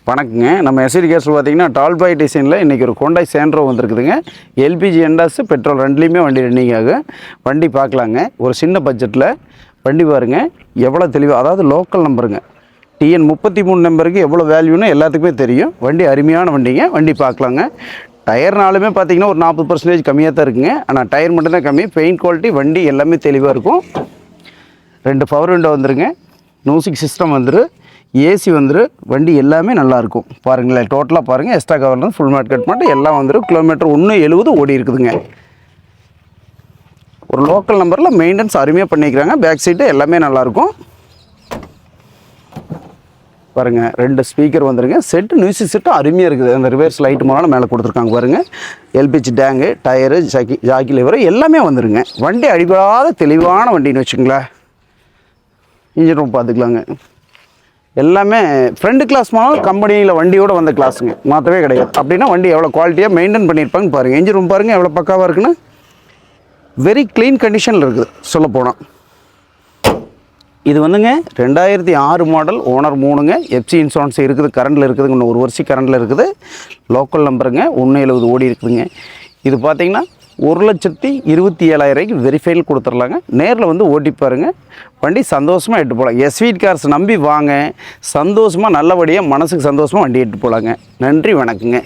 வணக்கங்க. நம்ம எஸ்டி கேஸில் பார்த்தீங்கன்னா டால்பாய் டிசைனில் இன்றைக்கி ஒரு ஹோண்டாய் சேண்ட்ரோ வந்துருக்குதுங்க. எல்பிஜி எண்டாஸ் பெட்ரோல் ரெண்டுலேயுமே வண்டி ரன்னிங் ஆகும். வண்டி பார்க்கலாங்க. ஒரு சின்ன பட்ஜெட்டில் வண்டி பாருங்கள் எவ்வளோ தெளிவாக, அதாவது லோக்கல் நம்பருங்க. TN 33 நம்பருக்கு எவ்வளோ வேல்யூன்னு எல்லாத்துக்குமே தெரியும். வண்டி அருமையான வண்டிங்க. வண்டி பார்க்கலாங்க. டயர்னாலுமே பார்த்தீங்கன்னா ஒரு 40% கம்மியாக தான் இருக்குங்க. ஆனால் டயர் மட்டும்தான் கம்மி. பெயிண்ட் குவாலிட்டி வண்டி எல்லாமே தெளிவாக இருக்கும். 2 பவர் விண்டோ வந்துருங்க. மியூசிக் சிஸ்டம் வந்துரு, ஏசி வந்துரு, வண்டி எல்லாமே நல்லாயிருக்கும். பாருங்களேன், டோட்டலாக பாருங்கள். எக்ஸ்ட்ரா கவர்லேருந்து ஃபுல் மேட் கட் பண்ணிட்டு எல்லாம் வந்துடும். கிலோமீட்டர் 170 ஓடி இருக்குதுங்க. ஒரு லோக்கல் நம்பரில் மெயின்டெனன்ஸ் அருமையாக பண்ணிக்கிறாங்க. பேக் சீட்டு எல்லாமே நல்லாயிருக்கும். பாருங்கள், 2 ஸ்பீக்கர் வந்துருங்க. செட்டு மியூசிக் செட்டும் அருமையாக இருக்குது. அந்த ரிவர்ஸ் லைட் மூலம் மேலே கொடுத்துருக்காங்க பாருங்கள். LPG tank, tyre, Jackie liver எல்லாமே வந்துருங்க. வண்டி அடிபடாத தெளிவான வண்டின்னு வச்சுங்களேன். இன்ஜின் ரூம் பார்த்துக்கலாங்க. எல்லாமே ஃப்ரெண்டு கிளாஸ் மாடல், கம்பெனியில் வண்டியோடு வந்த கிளாஸுங்க, மாற்றவே கிடையாது. அப்படின்னா வண்டி எவ்வளோ குவாலிட்டியாக மெயின்டைன் பண்ணியிருப்பாங்க பாருங்கள். இன்ஜின் ரூம் பாருங்கள் எவ்வளோ பக்காவாக இருக்குன்னு. வெரி க்ளீன் கண்டிஷனில் இருக்குது சொல்லப்போனால். இது வந்துங்க 2006 மாடல், ஓனர் 3ங்க. எஃப்சி இன்சூரன்ஸ் இருக்குது, கரண்டில் இருக்குதுங்க. இன்னும் 1 வருஷம் கரண்டில் இருக்குது. லோக்கல் நம்பருங்க. 170 ஓடி இருக்குதுங்க. இது பார்த்திங்கன்னா 1,27,000 வெரிஃபைல் கொடுத்துர்லாங்க. நேரில் வந்து ஓட்டி பாருங்கள். வண்டி சந்தோஷமாக எட்டு போகலாம். எஸ்வீட் கார்ஸ் நம்பி வாங்க. சந்தோஷமாக நல்லபடியாக மனசுக்கு சந்தோஷமாக வண்டி எட்டு போகலாங்க. நன்றி, வணக்கங்க.